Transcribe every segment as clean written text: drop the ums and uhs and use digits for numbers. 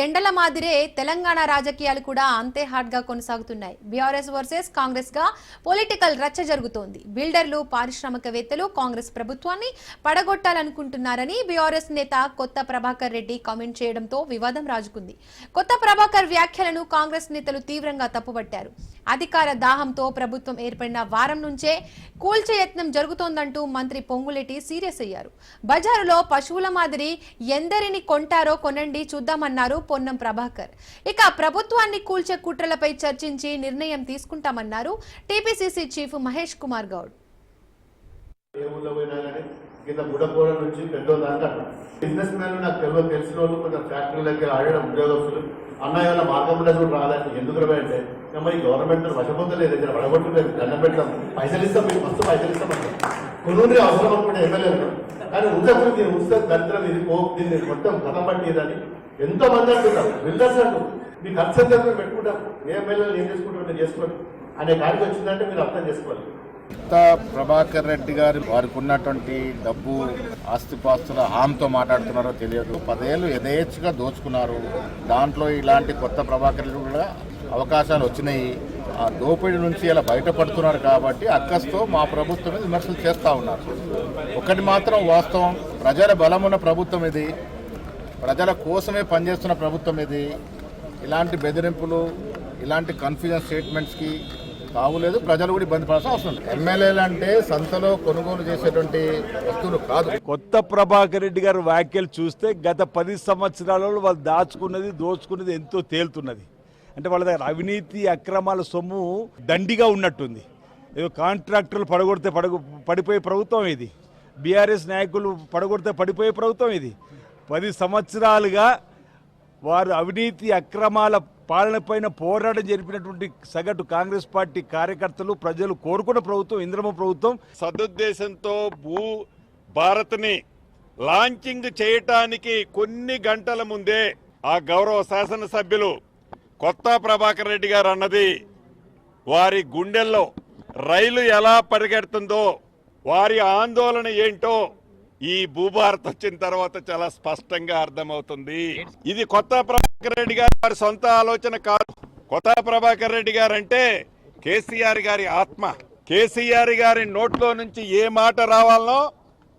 ఎండల మాదిరే తెలంగాణ రాజకీయాలు కూడా అంతే హాట్ గా కొనసాగుతున్నాయి. బీఆర్ఎస్ వర్సెస్ కాంగ్రెస్ గా పొలిటికల్ రచ్చ జరుగుతోంది. బిల్డర్లు, పారిశ్రామికవేత్తలు కాంగ్రెస్ ప్రభుత్వాన్ని పడగొట్టాలనుకుంటున్నారని బీఆర్ఎస్ నేత కొత్త ప్రభాకర్ రెడ్డి కామెంట్ చేయడంతో వివాదం రాజుకుంది. కొత్త ప్రభాకర్ వ్యాఖ్యలను కాంగ్రెస్ నేతలు తీవ్రంగా తప్పుపట్టారు. అధికార దాహంతో ప్రభుత్వం ఏర్పడిన వారం నుంచే కూల్చే యత్నం జరుగుతోందంటూ మంత్రి పొంగులేటి సీరియస్ అయ్యారు. బజారులో పశువుల మాదిరి ఎందరిని కొంటారో కొనండి చూద్దామన్నారు పొన్నం ప్రభాకర్. ఇక ప్రభుత్వాన్ని కూల్చే కుట్రలపై చర్చించి నిర్ణయం తీసుకుంటామన్నారు TPCC chief Mahesh Kumar Goud. Business man నాకు తెలిసిన వాళ్ళు కొంచెం ఫ్యాక్టరీలకి ఆడడం ఉద్యోగస్తులు అన్నయ్య వల్ల మార్గం ఉండదు రాదని ఎందుకు అంటే మరి గవర్నమెంట్ వశపొందలేదు దగ్గర వడగొట్టలేదు దండం పెట్టాం పైసలు ఇస్తాం మీకు మస్తు పైసలు ఇస్తామంటాం కొన్ని అవసరం అనుకుంటే ఎమ్మెల్యేలు కానీ ఉద్యోగులు దీన్ని ఉత్సవ దరిద్రం ఇది దీన్ని మొత్తం కథ పట్టేదని ఎంతో మంది అంటున్నారు. బిల్డర్స్ అంటూ మీ ఖర్చు ఎంత పెట్టుకుంటాం ఏ ఎమ్మెల్యేలు ఏం చేసుకుంటారు మీరు చేసుకోండి అనే కాడికి వచ్చిందంటే మీరు అర్థం చేసుకోవాలి. కొత్త ప్రభాకర్ రెడ్డి గారు వారికి ఉన్నటువంటి డబ్బు ఆస్తిపాస్తుల హామీతో మాట్లాడుతున్నారో తెలియదు. 10 ఏళ్ళు యథేచ్ఛగా దోచుకున్నారు. దాంట్లో ఇలాంటి కొత్త ప్రభాకర్ రెడ్డి కూడా అవకాశాలు వచ్చినాయి. ఆ దోపిడీ నుంచి ఇలా బయటపడుతున్నారు కాబట్టి అక్కస్తో మా ప్రభుత్వం మీద విమర్శలు చేస్తూ ఉన్నారు. ఒకటి మాత్రం వాస్తవం, ప్రజల బలమున్న ప్రభుత్వం ఇది, ప్రజల కోసమే పనిచేస్తున్న ప్రభుత్వం ఇది. ఇలాంటి బెదిరింపులు, ఇలాంటి కన్ఫ్యూజన్ స్టేట్మెంట్స్కి తావులేదు. ప్రజలు కూడా ఇబ్బంది పడాల్సిన అవసరం లేదు. ఎమ్మెల్యేలు అంటే సంతలో కొనుగోలు చేసేటువంటి వస్తువులు కాదు. కొత్త ప్రభాకర్ రెడ్డి గారి వ్యాఖ్యలు చూస్తే గత 10 సంవత్సరాలలో వాళ్ళు దాచుకున్నది, దోచుకున్నది ఎంతో తేలుతున్నది. అంటే వాళ్ళ దగ్గర అవినీతి అక్రమాల సొమ్ము దండిగా ఉన్నట్టుంది. ఏదో కాంట్రాక్టర్లు పడిపోయే ప్రభుత్వం ఇది. బీఆర్ఎస్ నాయకులు పడగొడితే పడిపోయే ప్రభుత్వం ఇది. 10 సంవత్సరాలుగా వారు అవినీతి అక్రమాల పాలనపైన పోరాటం జరిపినటువంటి సగటు కాంగ్రెస్ పార్టీ కార్యకర్తలు, ప్రజలు కోరుకున్న ప్రభుత్వం ఇంద్రమ్మ ప్రభుత్వం. సదుద్దేశంతో భారత్ని లాంచింగ్ చేయటానికి కొన్ని గంటల ముందే ఆ గౌరవ శాసనసభ్యులు కొత్త ప్రభాకర్ రెడ్డి గారు అన్నది వారి గుండెల్లో రైలు ఎలా పరిగెడుతుందో, వారి ఆందోళన ఏంటో ఈ భూభారత్ వచ్చిన తర్వాత చాలా స్పష్టంగా అర్థమవుతుంది. ఇది కొత్త ప్రభాకర్ రెడ్డి గారు వారి సొంత ఆలోచన కాదు. కొత్త ప్రభాకర్ రెడ్డి గారు అంటే కేసీఆర్ గారి ఆత్మ. కేసీఆర్ గారి నోట్లో నుంచి ఏ మాట రావాలనో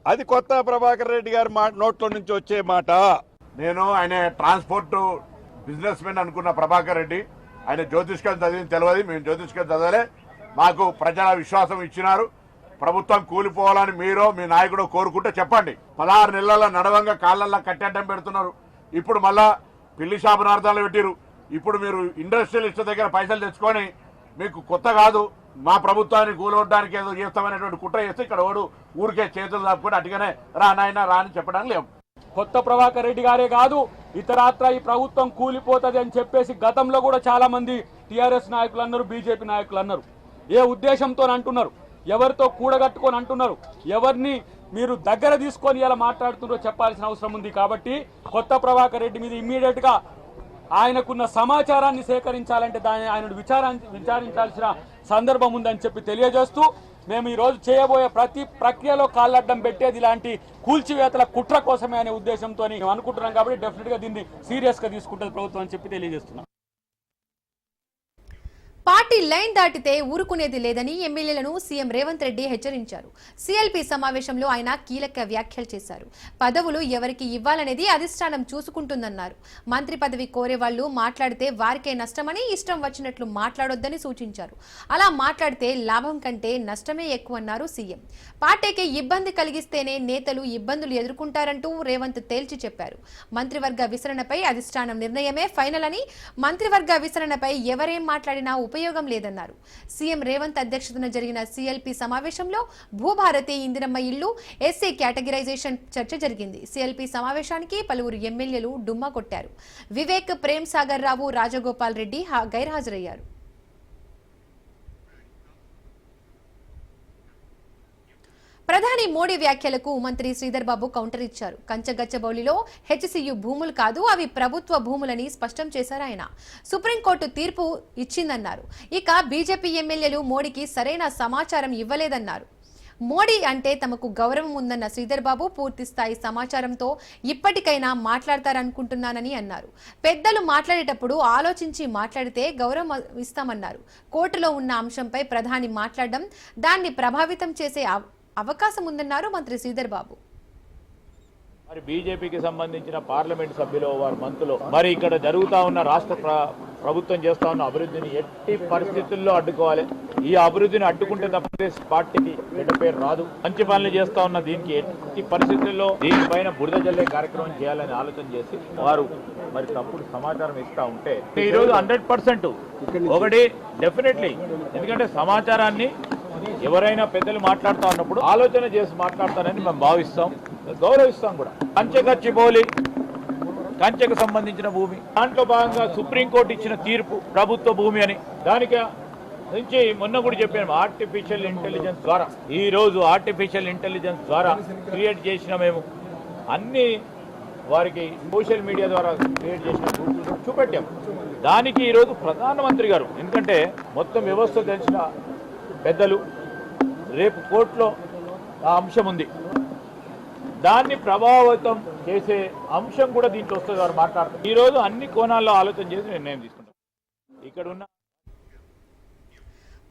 అది కొత్త ప్రభాకర్ రెడ్డి గారి నోట్లో నుంచి వచ్చే మాట. నేను ఆయన ట్రాన్స్పోర్ట్ బిజినెస్ మెన్ అనుకున్న ప్రభాకర్ రెడ్డి, ఆయన జ్యోతిష్కం చదివింది తెలియదు. మేము జ్యోతిష్కం చదవలే. మాకు ప్రజల విశ్వాసం ఇచ్చినారు. ప్రభుత్వం కూలిపోవాలని మీరో మీ నాయకుడు కోరుకుంటే చెప్పండి. 16 నెలల నడవంగా కాళ్ళల్లో కట్టెడ్డం పెడుతున్నారు. ఇప్పుడు మళ్ళా పిల్లి శాపనార్థాలు పెట్టిరు. ఇప్పుడు మీరు ఇండస్ట్రియలిస్ట్ దగ్గర పైసలు తెచ్చుకొని మీకు కొత్త కాదు, మా ప్రభుత్వాన్ని కూలగొట్టడానికి ఏదో చేస్తామనేటువంటి కుట్ర చేస్తే ఇక్కడ ఓడు ఊరికే చేతులు దాపుకొని అటుగానే రా నాయన రా అని చెప్పడానికి లేవు. కొత్త ప్రభాకర్ రెడ్డి గారే కాదు, ఇతరాత్ర ఈ ప్రభుత్వం కూలిపోతుంది అని చెప్పేసి గతంలో కూడా చాలా మంది టీఆర్ఎస్ నాయకులు అన్నారు, బీజేపీ నాయకులు అన్నారు. ఏ ఉద్దేశంతో అంటున్నారు, ఎవరితో కూడగట్టుకొని అంటున్నారు, ఎవరిని మీరు దగ్గర తీసుకొని ఇలా మాట్లాడుతున్నారో చెప్పాల్సిన అవసరం ఉంది. కాబట్టి కొత్త ప్రభాకర్ రెడ్డి మీద ఇమ్మీడియట్ గా ఆయనకున్న సమాచారాన్ని సేకరించాలంటే దాన్ని ఆయన విచారించాల్సిన సందర్భం ఉందని చెప్పి తెలియజేస్తూ, మేము ఈ రోజు చేయబోయే ప్రతి ప్రక్రియలో కాళ్ళడ్డం పెట్టేది ఇలాంటి కూల్చివేతల కుట్ర కోసమే అనే ఉద్దేశంతో మేము అనుకుంటున్నాం. కాబట్టి డెఫినెట్ గా దీన్ని సీరియస్ గా తీసుకుంటుంది ప్రభుత్వం అని చెప్పి తెలియజేస్తున్నాం. పార్టీ లైన్ దాటితే ఊరుకునేది లేదని ఎమ్మెల్యేలను సీఎం రేవంత్ రెడ్డి హెచ్చరించారు. సీఎల్పీ సమావేశంలో ఆయన కీలక వ్యాఖ్యలు చేశారు. పదవులు ఎవరికి ఇవ్వాలనేది అధిష్టానం చూసుకుంటుందన్నారు. మంత్రి పదవి కోరే వాళ్లు మాట్లాడితే వారికే నష్టమని ఇష్టం వచ్చినట్లు మాట్లాడొద్దని సూచించారు. అలా మాట్లాడితే లాభం కంటే నష్టమే ఎక్కువన్నారు సీఎం. పార్టీకి ఇబ్బంది కలిగిస్తేనే నేతలు ఇబ్బందులు ఎదుర్కొంటారంటూ రేవంత్ తేల్చి చెప్పారు. మంత్రివర్గ విస్తరణపై అధిష్టానం నిర్ణయమే ఫైనల్ అని, మంత్రివర్గ విస్తరణపై ఎవరేం మాట్లాడినా ఉపయోగం లేదన్నారు. సీఎం రేవంత్ అధ్యక్షతన జరిగిన సీఎల్పీ సమావేశంలో భూభారతి, ఇందిరమ్మ ఇల్లు, ఎస్సీ కేటగిరైజేషన్ చర్చ జరిగింది. సీఎల్పీ సమావేశానికి పలువురు ఎమ్మెల్యేలు డుమ్మా కొట్టారు. వివేక్, ప్రేమ్ సాగర్ రావు, రాజగోపాల్ రెడ్డి గైర్హాజరయ్యారు. ప్రధాని మోడీ వ్యాఖ్యలకు మంత్రి శ్రీధర్ బాబు కౌంటర్ ఇచ్చారు. కంచగచ్చబౌలిలో హెచ్సియు భూములు కాదు, అవి ప్రభుత్వ భూములని స్పష్టం చేశారు ఆయన. సుప్రీంకోర్టు తీర్పు ఇచ్చిందన్నారు. ఇక బీజేపీ ఎమ్మెల్యేలు మోడీకి సరైన సమాచారం ఇవ్వలేదన్నారు. మోడీ అంటే తమకు గౌరవం ఉందన్న శ్రీధర్ బాబు పూర్తి స్థాయి సమాచారంతో ఇప్పటికైనా మాట్లాడతారనుకుంటున్నానని అన్నారు. పెద్దలు మాట్లాడేటప్పుడు ఆలోచించి మాట్లాడితే గౌరవం ఇస్తామన్నారు. కోర్టులో ఉన్న అంశంపై ప్రధాని మాట్లాడడం దాన్ని ప్రభావితం చేసే అవకాశం ఉందన్నారు మంత్రి శ్రీధర్ బాబు. మరి బీజేపీకి సంబంధించిన పార్లమెంట్ సభ్యులు వారి మంత్రులు మరి ఇక్కడ జరుగుతా ఉన్న రాష్ట్ర ప్రభుత్వం చేస్తా ఉన్న అభివృద్ధిని ఎట్టి పరిస్థితుల్లో అడ్డుకోవాలి. ఈ అభివృద్ధిని అడ్డుకుంటే తప్ప కాంగ్రెస్ పార్టీకి చెడ్డ పేరు రాదు. మంచి పనులు చేస్తా ఉన్న దీనికి ఎట్టి పరిస్థితుల్లో దీనిపైన బురద జల్లే కార్యక్రమం చేయాలని ఆలోచన చేసి వారు మరి తప్పుడు సమాచారం ఇస్తా ఉంటే ఈ రోజు 100% ఒకటి డెఫినెట్లీ, ఎందుకంటే సమాచారాన్ని ఎవరైనా పెద్దలు మాట్లాడుతూ ఉన్నప్పుడు ఆలోచన చేసి మాట్లాడతారని మేము భావిస్తాం, గౌరవిస్తాం కూడా. కంచెకచ్చిపోలి కంచెకు సంబంధించిన భూమి దాంట్లో భాగంగా సుప్రీంకోర్టు ఇచ్చిన తీర్పు ప్రభుత్వ భూమి అని దానికి నుంచి మొన్న కూడా చెప్పాను. ఆర్టిఫిషియల్ ఇంటెలిజెన్స్ ద్వారా ఈ రోజు ఆర్టిఫిషియల్ ఇంటెలిజెన్స్ ద్వారా క్రియేట్ చేసిన మేము అన్ని వారికి సోషల్ మీడియా ద్వారా క్రియేట్ చేసిన చూపెట్టాం. దానికి ఈరోజు ప్రధానమంత్రి గారు, ఎందుకంటే మొత్తం వ్యవస్థ తెలిసిన పెద్దలు, రేపు కోర్టులో ఆ అంశం ఉంది, దాన్ని ప్రభావితం చేసే అంశం కూడా దీంట్లో వస్తుంది. వారు మాట్లాడతారు. ఈరోజు అన్ని కోణాల్లో ఆలోచన చేసి నిర్ణయం తీసుకుంటాం. ఇక్కడ ఉన్న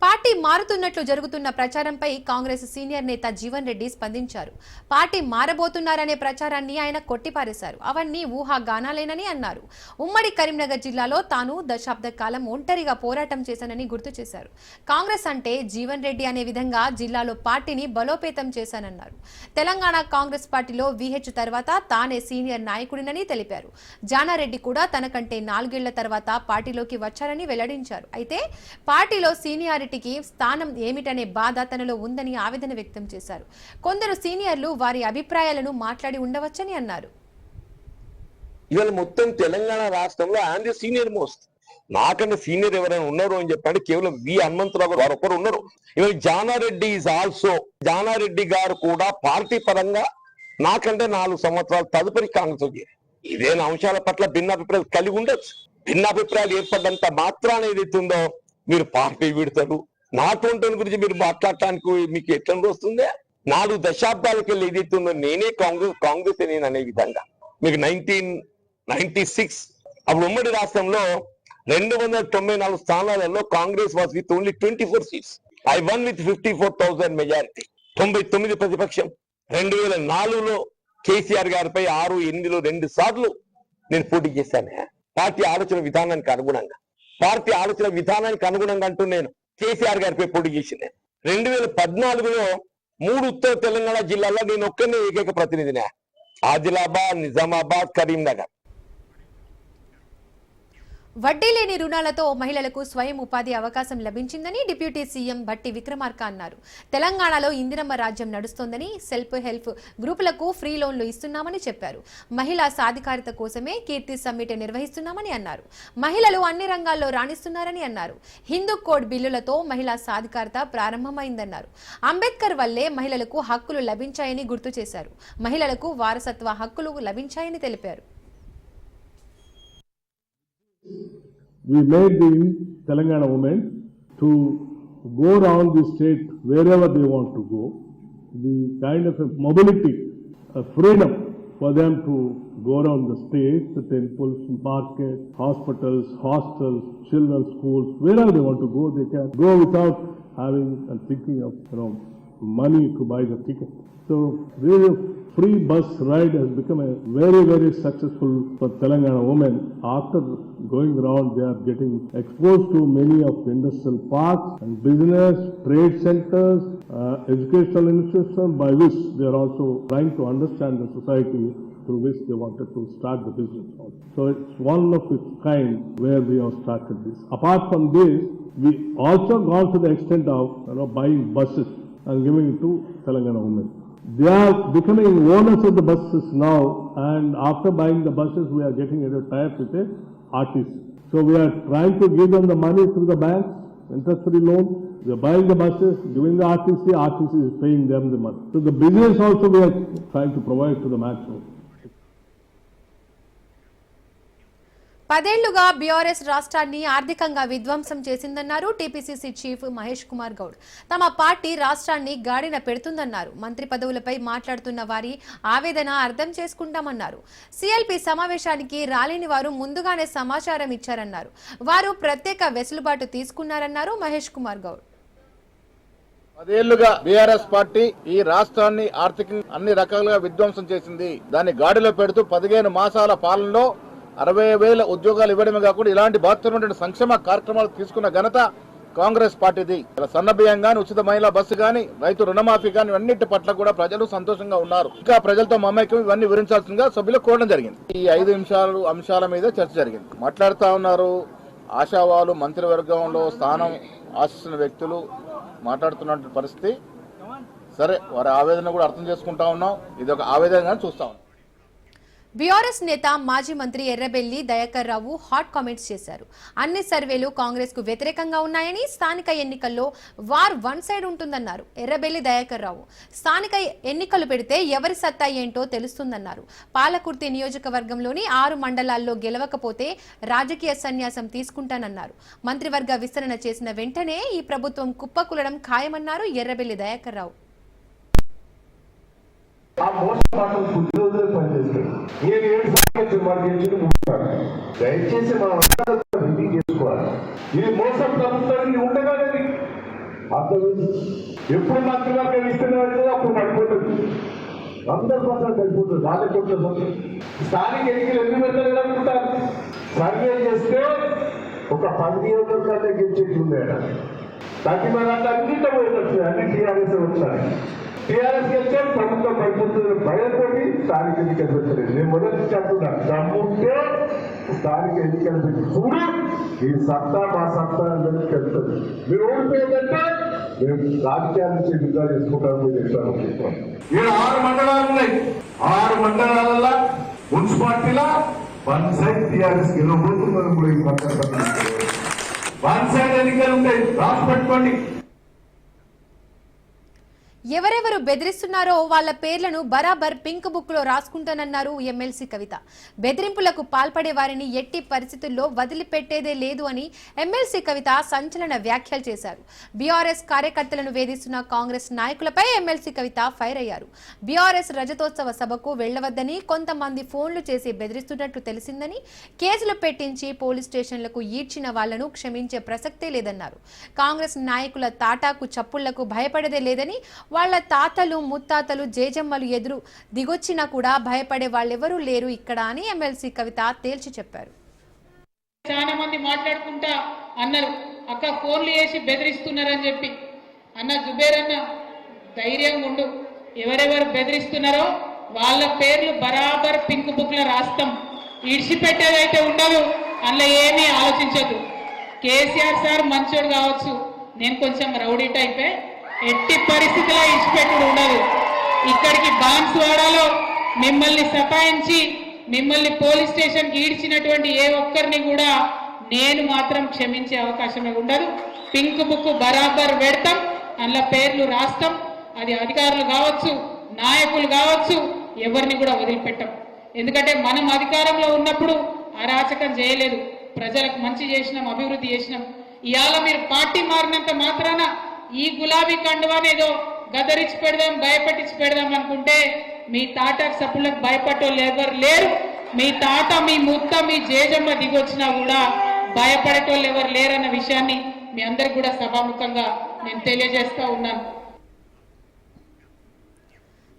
పార్టీ మారుతున్నట్లు జరుగుతున్న ప్రచారంపై కాంగ్రెస్ సీనియర్ నేత జీవన్ రెడ్డి స్పందించారు. పార్టీ మారబోతున్నారనే ప్రచారాన్ని ఆయన కొట్టిపారేశారు. అవన్నీ ఊహాగానాలేనని అన్నారు. ఉమ్మడి కరీంనగర్ జిల్లాలో తాను దశాబ్ద కాలం ఒంటరిగా పోరాటం చేశానని గుర్తు చేశారు. కాంగ్రెస్ అంటే జీవన్ రెడ్డి అనే విధంగా జిల్లాలో పార్టీని బలోపేతం చేశానన్నారు. తెలంగాణ కాంగ్రెస్ పార్టీలో VH తర్వాత తానే సీనియర్ నాయకుడినని తెలిపారు. జానారెడ్డి కూడా తనకంటే 4 ఏళ్ల తర్వాత పార్టీలోకి వచ్చారని వెల్లడించారు. అయితే పార్టీలో సీనియారిటీ స్థానం ఏమిటనే బాధ తనలో ఉందని ఆవేదన వ్యక్తం చేశారు. కొందరు సీనియర్లు వారి అభిప్రాయాలను మాట్లాడి ఉండవచ్చని అన్నారు. ఇవాళ మొత్తం తెలంగాణ రాష్ట్రంలో ఆయన సీనియర్ మోస్ట్. నాకన్నా సీనియర్ ఎవరైనా ఉన్నారు అని చెప్పండి కేవలం హనుమంతరావు గారు ఒకరు ఉన్నారు. ఇవాళ జానారెడ్డి ఈజ్ ఆల్సో, జానారెడ్డి గారు కూడా పార్టీ పరంగా నాకంటే 4 సంవత్సరాలు తదుపరి కాంగ్రెస్ ఇదేనా అంశాల పట్ల భిన్నాభిప్రాయాలు కలిగి ఉండొచ్చు. భిన్నాభిప్రాయాలు ఏర్పడ్డంత మాత్రాన ఏదైతే ఉందో మీరు పార్టీ విడతారు. నాటువంటి గురించి మీరు మాట్లాడటానికి మీకు ఎట్లా వస్తుందే? 4 దశాబ్దాలకు వెళ్ళి ఏదైతే ఉందో నేనే కాంగ్రెస్ నేను అనే విధంగా మీకు 1996 అప్పుడు ఉమ్మడి రాష్ట్రంలో 294 స్థానాలలో Congress was with only 24 seats. I one with 54,000 majority, 99 ప్రతిపక్షం. 2004లో కేసీఆర్ గారిపై 6, 8లో 2 సార్లు నేను పోటీ చేశాను. పార్టీ ఆలోచన విధానానికి అనుగుణంగా అంటూ నేను కేసీఆర్ గారిపై పోటీ చేసింది. 2014లో 3 ఉత్తర తెలంగాణ జిల్లాల్లో నేను ఒక్కనే ఏకైక ప్రతినిధినే, ఆదిలాబాద్, నిజామాబాద్, కరీంనగర్. వడ్డీ లేని రుణాలతో మహిళలకు స్వయం ఉపాధి అవకాశం లభించిందని డిప్యూటీ సీఎం భట్టి విక్రమార్క అన్నారు. తెలంగాణలో ఇందిరమ్మ రాజ్యం నడుస్తోందని, సెల్ఫ్ హెల్ప్ గ్రూపులకు ఫ్రీ లోన్లు ఇస్తున్నామని చెప్పారు. మహిళా సాధికారత కోసమే కీర్తి సమ్మిట్ నిర్వహిస్తున్నామని అన్నారు. మహిళలు అన్ని రంగాల్లో రాణిస్తున్నారని అన్నారు. హిందూ కోడ్ బిల్లులతో మహిళా సాధికారత ప్రారంభమైందన్నారు. అంబేద్కర్ వల్లే మహిళలకు హక్కులు లభించాయని గుర్తు చేశారు. మహిళలకు వారసత్వ హక్కులు లభించాయని తెలిపారు. We made the Telangana women to go around the state wherever they want to go. The kind of a mobility, a freedom for them to go around the state, the temples, markets, hospitals, hostels, children's schools, wherever they want to go, they can go without having and thinking of money to buy the ticket. So the free bus ride has become a very, very successful for Telangana women. After going around, they are getting exposed to many of the industrial parks and business, trade centers, educational institutions by which they are also trying to understand the society through which they wanted to start the business. So it's one of its kind where we have started this. Apart from this, we also gone to the extent of buying buses and giving it to Telangana women. They are becoming owners of the buses now, and after buying the buses, we are getting a tie-up with the RTC. So we are trying to give them the money through the banks, interest-free loan. They are buying the buses, giving the RTC is paying them the money. So the business also we are trying to provide to the maximum. 10 ఏళ్లుగా BRS రాష్ట్రాన్ని ఆర్థికంగా విధ్వంసం చేసిందన్నారు TPCC chief Mahesh Kumar Goud. తమ party రాష్ట్రాన్ని గాడిన పెడుతుందన్నారు. మంత్రి పదవులపై మాట్లాడుతున్న వారి ఆవేదన అర్థం చేసుకుంటామన్నారు. సీఎల్పీ సమావేశానికి రాలేని వారు ముందుగానే సమాచారం ఇచ్చారన్నారు. వారు ప్రత్యేక వెసులుబాటు తీసుకున్నారన్నారు మహేష్ కుమార్ గౌడ్. 10 ఏళ్లుగా బీఆర్ఎస్ పార్టీ ఈ రాష్ట్రాన్ని ఆర్థికంగా అన్ని రకాలుగా విధ్వంసం చేసింది. దాన్ని గాడిలో పెడుతూ 15 మాసాల పాలనలో 60,000 ఉద్యోగాలు ఇవ్వడమే కాకుండా ఇలాంటి బాధ్యతమైనటువంటి సంక్షేమ కార్యక్రమాలు తీసుకున్న ఘనత కాంగ్రెస్ పార్టీది. సన్న బియ్యం గాని, ఉచిత మహిళా బస్సు గాని, రైతు రుణమాఫీ గాని, అన్నిటి పట్ల కూడా ప్రజలు సంతోషంగా ఉన్నారు. ఇంకా ప్రజలతో మమేకం ఇవన్నీ వివరించాల్సిందిగా సభ్యులు కోరడం జరిగింది. ఈ 5 అంశాల మీద చర్చ జరిగింది. మాట్లాడుతా ఉన్నారు. ఆశావాలు మంత్రివర్గంలో స్థానం ఆశిస్తున్న వ్యక్తులు మాట్లాడుతున్న పరిస్థితి. సరే, వారి ఆవేదన కూడా అర్థం చేసుకుంటా ఉన్నాం. ఇది ఒక ఆవేదనగా చూస్తా ఉన్నాం. బీఆర్ఎస్ నేత మాజీ మంత్రి ఎర్రబెల్లి దయాకర్ రావు హాట్ కామెంట్స్ చేశారు. అన్ని సర్వేలు కాంగ్రెస్ కు వ్యతిరేకంగా ఉన్నాయని, స్థానిక ఎన్నికల్లో వార్ వన్ సైడ్ ఉంటుందన్నారు ఎర్రబెల్లి దయాకర్ రావు. స్థానిక ఎన్నికలు పెడితే ఎవరి సత్తా ఏంటో తెలుస్తుందన్నారు. పాలకుర్తి నియోజకవర్గంలోని 6 మండలాల్లో గెలవకపోతే రాజకీయ సన్యాసం తీసుకుంటానన్నారు. మంత్రివర్గ విస్తరణ చేసిన వెంటనే ఈ ప్రభుత్వం కుప్పకూలడం ఖాయమన్నారు ఎర్రబెల్లి దయాకర్ రావు. ఆ మోసం మాత్రం కొద్ది రోజులే పనిచేస్తాడు. నేను 7 సంవత్సరాలు మార్గేసి ఉంటాను. దయచేసి మనం మీటింగ్ చేసుకోవాలి. ఇది మోసం ప్రభుత్వానికి ఉండగానే అర్థం ఎప్పుడు మంత్రివర్గం ఇస్తున్నట్టు అప్పుడు పడిపోతుంది. 100% పడిపోతుంది. రాజకీయ స్థానిక ఎన్నికలు ఎందుకు పెడతారు అనుకుంటారు. సర్వే చేస్తే ఒక 10 నియోజకవర్గాలే గెలిచేట్లు ఉన్నాయట. ప్రతి మనాన్ని అన్నింటి పోయినట్టు అన్ని టీఆర్ఎస్ వచ్చాయి. టీఆర్ఎస్ గెలిచే ప్రభుత్వం పడిపోతుంది భయంతోటి స్థానిక ఎన్నికలు పెట్టలేదు. నేను మొదటి చెప్తున్నాను, దమ్ముంటే స్థానిక ఎన్నికలు పెట్టి చూడు, ఈ సత్తా మా సత్తా వెళ్తుంది. మీరు ఓడిపోయిందంటే మేము రాజకీయాల నుంచి విడుదల చేసుకుంటాం. మీరు ఎట్లా 6 మండలాలు ఉన్నాయి. 6 మండలాల మున్సిపాలిటీలా వన్ సైడ్ టీఆర్ఎస్ గెలవబోతున్నారు. కూడా ఈ వన్ సైడ్ ఎన్నికలు ఉంటాయి. రాసి పెట్టుకోండి. ఎవరెవరు బెదిరిస్తున్నారో వాళ్ల పేర్లను బరాబర్ పింక్ బుక్ లో రాసుకుంటానన్నారు ఎమ్మెల్సీ కవిత. బెదిరింపులకు పాల్పడే వారిని ఎట్టి పరిస్థితుల్లో వదిలిపెట్టేదే లేదు అని ఎమ్మెల్సీ కవిత సంచలన వ్యాఖ్యలు చేశారు. బీఆర్ఎస్ కార్యకర్తలను వేధిస్తున్న కాంగ్రెస్ నాయకులపై ఎమ్మెల్సీ కవిత ఫైర్ అయ్యారు. బీఆర్ఎస్ రజతోత్సవ సభకు వెళ్లవద్దని కొంతమంది ఫోన్లు చేసి బెదిరిస్తున్నట్టు తెలిసిందని, కేసులు పెట్టించి పోలీస్ స్టేషన్లకు ఈడ్చిన వాళ్లను క్షమించే ప్రసక్తే లేదన్నారు. కాంగ్రెస్ నాయకుల తాటాకు చప్పుళ్లకు భయపడేదే లేదని, వాళ్ల తాతలు ముత్తాతలు జేజమ్మలు ఎదురు దిగొచ్చినా కూడా భయపడే వాళ్ళెవరూ లేరు ఇక్కడ అని ఎమ్మెల్సీ కవిత తేల్చి చెప్పారు. చాలా మంది మాట్లాడుకుంటా అన్నారు, అక్క ఫోన్లు చేసి బెదిరిస్తున్నారని చెప్పి. అన్న జుబేర్ అన్న ధైర్యంగా ఉండు. ఎవరెవరు బెదిరిస్తున్నారో వాళ్ళ పేర్లు బరాబర్ పింక్ బుక్ లో రాస్తాం. ఇడిచిపెట్టేదైతే ఉండదు. అందులో ఏమీ ఆలోచించద్దు. కేసీఆర్ సార్ మంచోడు కావచ్చు, నేను కొంచెం రౌడీ టైపే. ఎట్టి పరిస్థితిలో ఇచ్చిపెట్టుడు ఉండదు. ఇక్కడికి బాన్స్వాడలో మిమ్మల్ని సతాయించి మిమ్మల్ని పోలీస్ స్టేషన్కి ఈడ్చినటువంటి ఏ ఒక్కరిని కూడా నేను మాత్రం క్షమించే అవకాశమే ఉండదు. పింక్ బుక్ బరాబర్ పెడతాం, అందులో పేర్లు రాస్తాం. అది అధికారులు కావచ్చు, నాయకులు కావచ్చు, ఎవరిని కూడా వదిలిపెట్టాం. ఎందుకంటే మనం అధికారంలో ఉన్నప్పుడు అరాచకం చేయలేదు, ప్రజలకు మంచి చేసినాం, అభివృద్ధి చేసినాం. ఇవాళ మీరు పార్టీ మారినంత మాత్రాన ఈ గులాబీ కండువానేదో గదరించి పెడదాం, భయపెట్టించి పెడదాం అనుకుంటే మీ తాటకు సప్పులకు భయపడేవాళ్ళు ఎవరు లేరు. మీ తాత, మీ ముత్త, మీ జేజమ్మ దిగొచ్చినా కూడా భయపడేటోళ్ళు ఎవరు లేరన్న విషయాన్ని మీ అందరికి కూడా సభాముఖంగా నేను తెలియజేస్తా ఉన్నాను.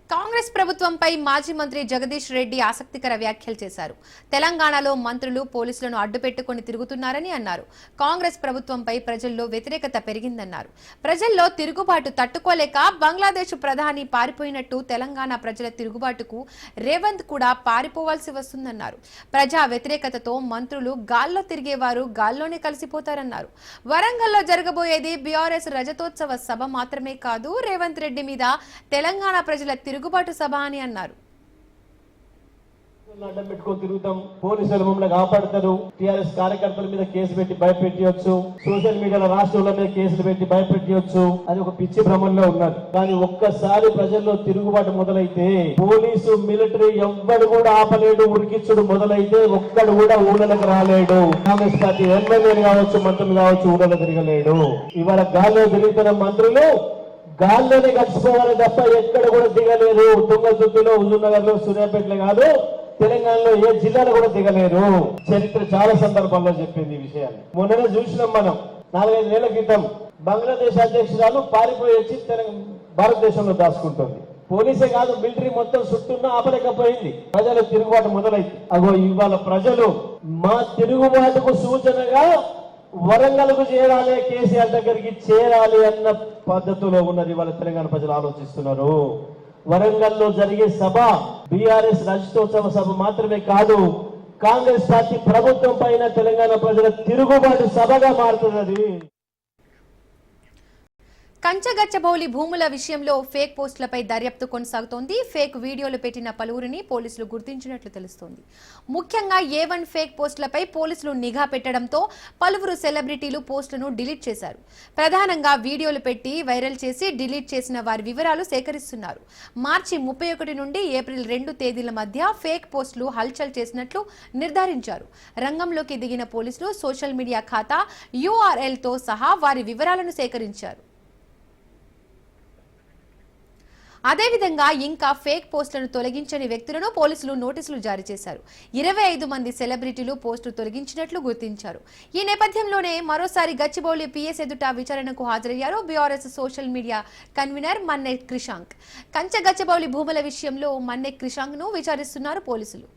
కాంగ్రెస్ ప్రభుత్వంపై మాజీ మంత్రి జగదీష్ రెడ్డి ఆసక్తికర వ్యాఖ్యలు చేశారు. తెలంగాణలో మంత్రులు పోలీసులను అడ్డుపెట్టుకుని తిరుగుతున్నారని అన్నారు. కాంగ్రెస్ ప్రభుత్వంపై ప్రజల్లో వ్యతిరేకత పెరిగిందన్నారు. ప్రజల్లో తిరుగుబాటు తట్టుకోలేక బంగ్లాదేశ్ ప్రధాని పారిపోయినట్టు తెలంగాణ ప్రజల తిరుగుబాటుకు రేవంత్ కూడా పారిపోవాల్సి వస్తుందన్నారు. ప్రజా వ్యతిరేకతతో మంత్రులు గాల్లో తిరిగేవారు గాల్లోనే కలిసిపోతారన్నారు. వరంగల్లో జరగబోయేది బీఆర్ఎస్ రజతోత్సవ సభ మాత్రమే కాదు, రేవంత్ రెడ్డి మీద తెలంగాణ ప్రజల తిరుగుబాటు సభ అని అన్నారు. అడ్డం పెట్టుకొని తిరుగుతాం, పోలీసులు మమ్మల్ని కాపాడతారు, టీఆర్ఎస్ కార్యకర్తల మీద కేసు పెట్టి భయపెట్టవచ్చు, సోషల్ మీడియాలో రాష్ట్రంలో మీద కేసులు పెట్టి భయపెట్టవచ్చు అని ఒక పిచ్చి భ్రమంలో ఉన్నారు. కానీ ఒక్కసారి ప్రజల్లో తిరుగుబాటు మొదలైతే పోలీసు మిలిటరీ ఎవ్వడు కూడా ఆపలేడు, ఉరికిచ్చుడు మొదలైతే ఒక్కడు కూడా ఊళ్ళకి రాలేడు. కాంగ్రెస్ పార్టీ ఎమ్మెల్యేలు కావచ్చు, మంత్రులు కావచ్చు, ఊళ్ళలో తిరగలేడు. ఇవాళ గాల్లో తిరుగుతున్న మంత్రులు గాల్లోనే గడిచిపోవాలి తప్ప ఎక్కడ కూడా దిగలేరు. తుంగతుర్తిలో, హుజూర్నగర్ లో, సూర్యాపేటలో కాదు, తెలంగాణలో ఏ జిల్లాలో కూడా దిగలేరు. చరిత్ర చాలా సందర్భాల్లో చెప్పింది ఈ విషయాన్ని. మొన్ననే చూసినాం మనం. 4-5 నెలల క్రితం బంగ్లాదేశ్ అధ్యక్షురాలు పారిపోయి వచ్చి భారతదేశంలో దాచుకుంటుంది. పోలీసే కాదు, మిలిటరీ మొత్తం చుట్టూన్నా ఆపలేకపోయింది. ప్రజలు తిరుగుబాటు మొదలైంది. అగో ఇవాళ ప్రజలు మా తిరుగుబాటుకు సూచనగా వరంగల్కు చేరాలి, కేసీఆర్ దగ్గరికి చేరాలి అన్న పద్ధతిలో ఉన్నది వాళ్ళ తెలంగాణ ప్రజలు ఆలోచిస్తున్నారు. వరంగల్లో జరిగే సభ బీఆర్ఎస్ రజతోత్సవ సభ మాత్రమే కాదు, కాంగ్రెస్ పార్టీ ప్రభుత్వం పైన తెలంగాణ ప్రజల తిరుగుబాటు సభగా మారుతున్నది. కంచగచ్చబౌలి భూముల విషయంలో ఫేక్ పోస్టులపై దర్యాప్తు కొనసాగుతోంది. ఫేక్ వీడియోలు పెట్టిన పలువురిని పోలీసులు గుర్తించినట్లు తెలుస్తోంది. ముఖ్యంగా A1 ఫేక్ పోస్టులపై పోలీసులు నిఘా పెట్టడంతో పలువురు సెలబ్రిటీలు పోస్టులను డిలీట్ చేశారు. ప్రధానంగా వీడియోలు పెట్టి వైరల్ చేసి డిలీట్ చేసిన వారి వివరాలు సేకరిస్తున్నారు. మార్చి 31 నుండి ఏప్రిల్ 2 తేదీల మధ్య ఫేక్ పోస్టులు హల్చల్ చేసినట్లు నిర్ధారించారు. రంగంలోకి దిగిన పోలీసులు సోషల్ మీడియా ఖాతా URLతో సహా వారి వివరాలను సేకరించారు. అదేవిధంగా ఇంకా ఫేక్ పోస్టులను తొలగించని వ్యక్తులను పోలీసులు నోటీసులు జారీ చేశారు. 25 మంది సెలబ్రిటీలు పోస్టు తొలగించినట్లు గుర్తించారు. ఈ నేపథ్యంలోనే మరోసారి గచ్చిబౌలి PS ఎదుట విచారణకు హాజరయ్యారు BRS social media convener Manne Krishank. Gachibowli భూముల విషయంలో మన్నె క్రిషాంక్ ను విచారిస్తున్నారు పోలీసులు.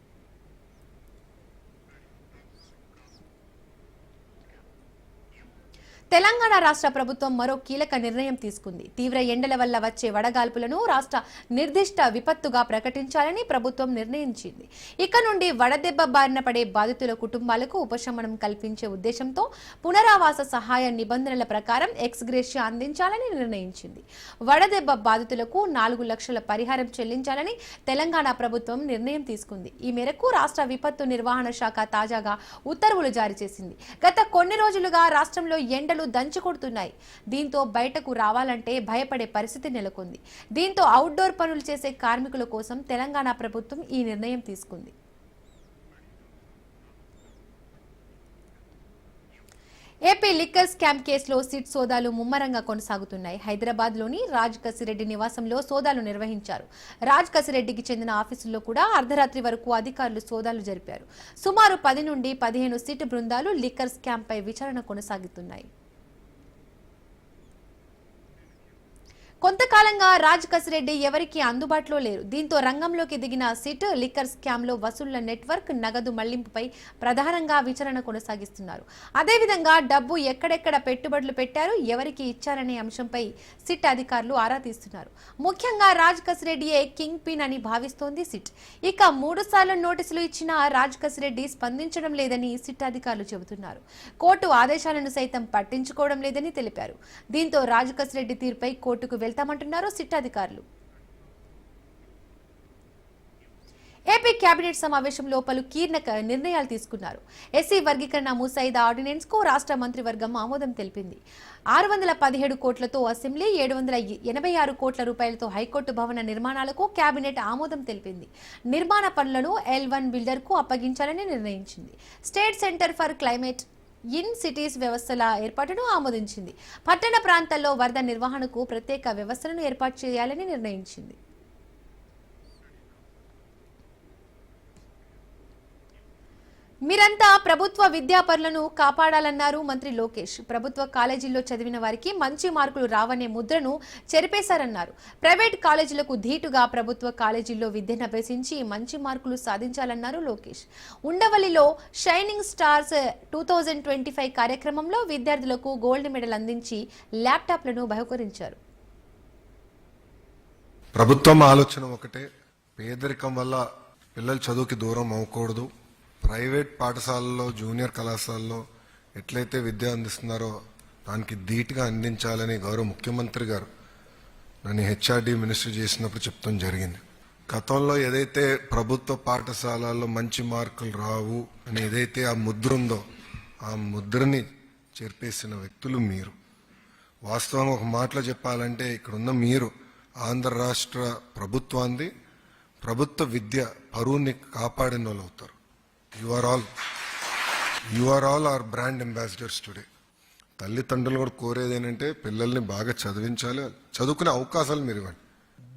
తెలంగాణ రాష్ట్ర ప్రభుత్వం మరో కీలక నిర్ణయం తీసుకుంది. తీవ్ర ఎండల వల్ల వచ్చే వడగాల్పులను రాష్ట్ర నిర్దిష్ట విపత్తుగా ప్రకటించాలని ప్రభుత్వం నిర్ణయించింది. ఇక నుండి వడదెబ్బ బారిన పడే బాధితుల కుటుంబాలకు ఉపశమనం కల్పించే ఉద్దేశంతో పునరావాస సహాయ నిబంధనల ప్రకారం ఎక్స్గ్రేషియా అందించాలని నిర్ణయించింది. వడదెబ్బ బాధితులకు 4 లక్షల పరిహారం చెల్లించాలని తెలంగాణ ప్రభుత్వం నిర్ణయం తీసుకుంది. ఈ మేరకు రాష్ట్ర విపత్తు నిర్వహణ శాఖ తాజాగా ఉత్తర్వులు జారీ చేసింది. గత కొన్ని రోజులుగా రాష్ట్రంలో ఎండలు దంచుకొడుతున్నాయి. దీంతో బయటకు రావాలంటే భయపడే పరిస్థితి నెలకొంది. దీంతో అవుట్డోర్ పనులు చేసే కార్మికుల కోసం తెలంగాణ ప్రభుత్వం ఈ నిర్ణయం తీసుకుంది. ఏపీ లిక్కర్ స్కామ్ కేసులో సిట్ సోదాలు ముమ్మరంగా కొనసాగుతున్నాయి. హైదరాబాద్ లోని రాజ్ కసిరెడ్డి నివాసంలో సోదాలు నిర్వహించారు. రాజ్ కసిరెడ్డికి చెందిన ఆఫీసుల్లో కూడా అర్ధరాత్రి వరకు అధికారులు సోదాలు జరిపారు. సుమారు 10 నుండి 15 సిట్ బృందాలు లిక్కర్ స్కామ్ పై విచారణ కొనసాగుతున్నాయి. కొంతకాలంగా రాజ్ కసిరెడ్డి ఎవరికి అందుబాటులో లేరు. దీంతో రంగంలోకి దిగిన సిట్ లిక్కర్ స్కామ్ లో వసూళ్ల నెట్వర్క్, నగదు మళ్లింపుపై ప్రధానంగా విచారణ కొనసాగిస్తున్నారు. అదేవిధంగా డబ్బు ఎక్కడెక్కడ పెట్టుబడులు పెట్టారు, ఎవరికి ఇచ్చారనే అంశంపై సిట్ అధికారులు ఆరా తీస్తున్నారు. ముఖ్యంగా రాజ్ కసిరెడ్డియే కింగ్ పిన్ అని భావిస్తోంది సిట్. ఇక 3 సార్లు నోటీసులు ఇచ్చిన రాజ్ కసిరెడ్డి స్పందించడం లేదని సిట్ అధికారులు చెబుతున్నారు. కోర్టు ఆదేశాలను సైతం పట్టించుకోవడం లేదని తెలిపారు. దీంతో రాజ్ కసిరెడ్డి తీరుపై కోర్టుకు వెళ్తామంటున్నారు సిట్ అధికారులు. ఏపీ కేబినెట్ సమావేశంలో పలు కీలక నిర్ణయాలు తీసుకున్నారు. ఎస్సీ వర్గీకరణ ముసాయిదా ఆర్డినెన్స్ కు రాష్ట్ర మంత్రివర్గం ఆమోదం తెలిపింది. 617 కోట్లతో అసెంబ్లీ, 786 కోట్ల రూపాయలతో హైకోర్టు భవన నిర్మాణాలకు కేబినెట్ ఆమోదం తెలిపింది. నిర్మాణ పనులను L1 బిల్డర్ కు అప్పగించాలని నిర్ణయించింది. State centre for climate in cities వ్యవస్థల ఏర్పాటును ఆమోదించింది. పట్టణ ప్రాంతాల్లో వరద నిర్వహణకు ప్రత్యేక వ్యవస్థలను ఏర్పాటు చేయాలని నిర్ణయించింది. మీరంతా ప్రభుత్వ విద్యాపరులను కాపాడాలన్నారు మంత్రి లోకేష్. ప్రభుత్వ కాలేజీల్లో చదివిన వారికి మంచి మార్కులు రావనే ముద్రను చెరిపేశారన్నారు. ప్రైవేట్ కాలేజీలకు ధీటుగా ప్రభుత్వ కాలేజీల్లో విద్యను అభ్యసించి మంచి మార్కులు సాధించాలన్నారు లోకేష్. ఉండవల్లిలో షైనింగ్ స్టార్స్ 2025 కార్యక్రమంలో విద్యార్థులకు గోల్డ్ మెడల్ అందించి ల్యాప్టాప్లను బహుకరించారు. ప్రభుత్వం ఆలోచన ఒకటే, పేదరికం వల్ల పిల్లలు చదువుకి దూరం అవ్వకూడదు. ప్రైవేట్ పాఠశాలల్లో, జూనియర్ కళాశాలలో ఎట్లయితే విద్య అందిస్తున్నారో దానికి ధీటుగా అందించాలని గౌరవ ముఖ్యమంత్రి గారు నన్ను HRD మినిస్టర్ చేసినప్పుడు చెప్తాం జరిగింది. గతంలో ఏదైతే ప్రభుత్వ పాఠశాలల్లో మంచి మార్కులు రావు అని ఏదైతే ఆ ముద్ర ఉందో ఆ ముద్రని చెరిపేసిన వ్యక్తులు మీరు. వాస్తవంగా ఒక మాటలో చెప్పాలంటే ఇక్కడున్న మీరు ఆంధ్ర రాష్ట్ర ప్రభుత్వాన్ని ప్రభుత్వ విద్య పరువుని కాపాడిన వాళ్ళు అవుతారు. You are all our brand ambassadors today. తల్లిదండ్రులు కూడా కోరేది ఏంటంటే పిల్లల్ని బాగా చదివించాలి, చదువుకునే అవకాశాలు మీరు ఇవ్వండి.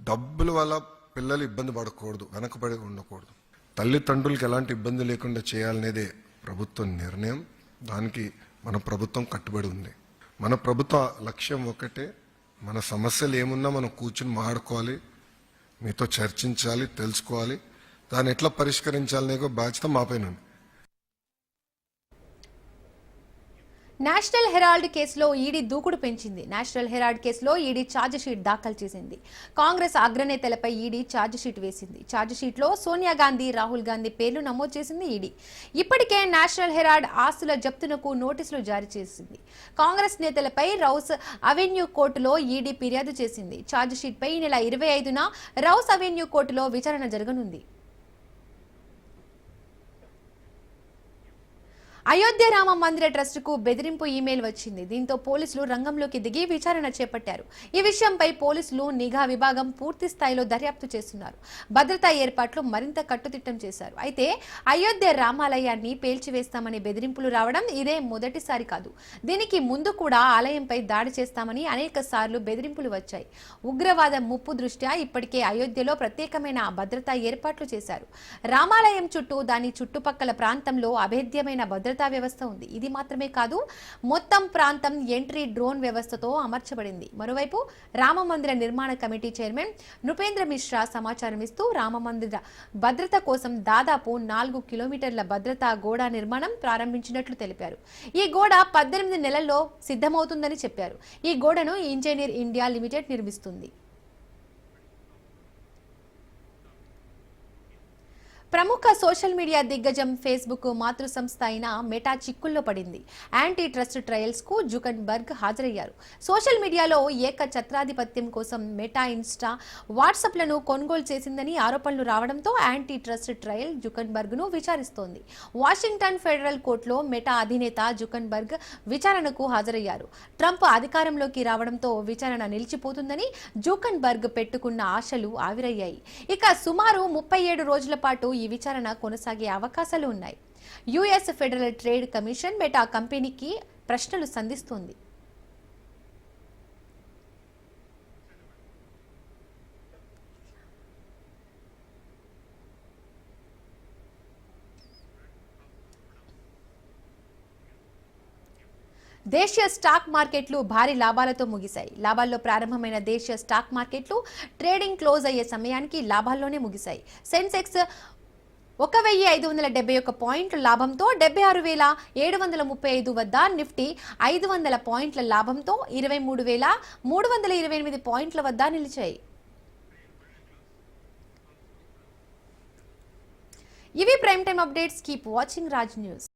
డబ్బుల వల్ల పిల్లలు ఇబ్బంది పడకూడదు, వెనకబడి ఉండకూడదు. తల్లిదండ్రులకి ఎలాంటి ఇబ్బంది లేకుండా చేయాలనేదే ప్రభుత్వ నిర్ణయం. దానికి మన ప్రభుత్వం కట్టుబడి ఉంది. మన ప్రభుత్వ లక్ష్యం ఒకటే, మన సమస్యలు ఏమున్నా మనం కూర్చుని మాట్లాడుకోవాలి, మీతో చర్చించాలి, తెలుసుకోవాలి, దాన్ని ఎట్లా పరిష్కరించాలనే బాధ్యత మాపైన ఉంది. నేషనల్ హెరాల్డ్ కేసులో ఈడీ దూకుడు పెంచింది. నేషనల్ హెరాల్డ్ కేసులో ఈడీ ఛార్జిషీట్ దాఖలు చేసింది. కాంగ్రెస్ అగ్రనేతలపై ఈడీ ఛార్జిషీట్ వేసింది. ఛార్జిషీట్లో సోనియా గాంధీ, రాహుల్ గాంధీ పేర్లు నమోదు చేసింది ఈడీ. ఇప్పటికే నేషనల్ హెరాల్డ్ ఆస్తుల జప్తునకు నోటీసులు జారీ చేసింది. కాంగ్రెస్ నేతలపై రౌస్ అవెన్యూ కోర్టులో ఈడీ ఫిర్యాదు చేసింది. ఛార్జిషీట్పై ఈ నెల 25న రౌస్ అవెన్యూ కోర్టులో విచారణ జరగనుంది. అయోధ్య రామ మందిర ట్రస్టుకు బెదిరింపు ఈమెయిల్ వచ్చింది. దీంతో పోలీసులు రంగంలోకి దిగి విచారణ చేపట్టారు. ఈ విషయంపై పోలీసులు నిఘా విభాగం పూర్తి స్థాయిలో దర్యాప్తు చేస్తున్నారు. భద్రతా ఏర్పాట్లు మరింత కట్టుదిట్టం చేశారు. అయితే అయోధ్య రామాలయాన్ని పేల్చివేస్తామని బెదిరింపులు రావడం ఇదే మొదటిసారి కాదు. దీనికి ముందు కూడా ఆలయంపై దాడి చేస్తామని అనేక సార్లు బెదిరింపులు వచ్చాయి. ఉగ్రవాద ముప్పు దృష్ట్యా ఇప్పటికే అయోధ్యలో ప్రత్యేకమైన భద్రతా ఏర్పాట్లు చేశారు. రామాలయం చుట్టూ దాని చుట్టుపక్కల ప్రాంతంలో అభేద్యమైన భద్రతా వ్యవస్థ ఉంది. ఇది మాత్రమే కాదు, మొత్తం ప్రాంతం ఎంట్రీ డ్రోన్ వ్యవస్థతో అమర్చబడింది. మరోవైపు రామమందిర నిర్మాణ కమిటీ చైర్మన్ నృపేంద్ర మిశ్రా సమాచారం ఇస్తూ రామమందిర భద్రత కోసం దాదాపు 4 కిలోమీటర్ల భద్రతా గోడ నిర్మాణం ప్రారంభించినట్లు తెలిపారు. ఈ గోడ 18 నెలల్లో సిద్ధమవుతుందని చెప్పారు. ఈ గోడను ఇంజనీర్ ఇండియా లిమిటెడ్ నిర్మిస్తుంది. ప్రముఖ సోషల్ మీడియా దిగ్గజం ఫేస్బుక్ మాతృ సంస్థ అయిన మెటా చిక్కుల్లో పడింది. యాంటీ ట్రస్ట్ ట్రయల్స్ కు జుకర్బర్గ్ హాజరయ్యారు. సోషల్ మీడియాలో ఏకఛత్రాధిపత్యం కోసం మెటా, ఇన్స్టా, వాట్సాప్లను కొనుగోలు చేసిందని ఆరోపణలు రావడంతో యాంటీ ట్రస్ట్ ట్రయల్ జుకర్బర్గ్ ను విచారిస్తోంది. వాషింగ్టన్ ఫెడరల్ కోర్టులో మెటా అధినేత జుకర్బర్గ్ విచారణకు హాజరయ్యారు. ట్రంప్ అధికారంలోకి రావడంతో విచారణ నిలిచిపోతుందని జుకర్బర్గ్ పెట్టుకున్న ఆశలు ఆవిరయ్యాయి. ఇక సుమారు 37 రోజుల పాటు ఈ విచారణ కొనసాగే అవకాశాలు ఉన్నాయి. US federal trade commission meta కంపెనీకి ప్రశ్నలు సంధిస్తోంది. దేశీయ స్టాక్ మార్కెట్లు భారీ లాభాలతో ముగిశాయి. లాభాల్లో ప్రారంభమైన దేశీయ స్టాక్ మార్కెట్లు ట్రేడింగ్ క్లోజ్ అయ్యే సమయానికి లాభాల్లోనే ముగిశాయి. సెన్సెక్స్ 1571 పాయింట్ల లాభంతో 76,735 వద్ద, నిఫ్టీ 500 పాయింట్ల లాభంతో 23,328 పాయింట్ల వద్ద నిలిచాయి. ఇవి prime time updates. Keep watching Raj news.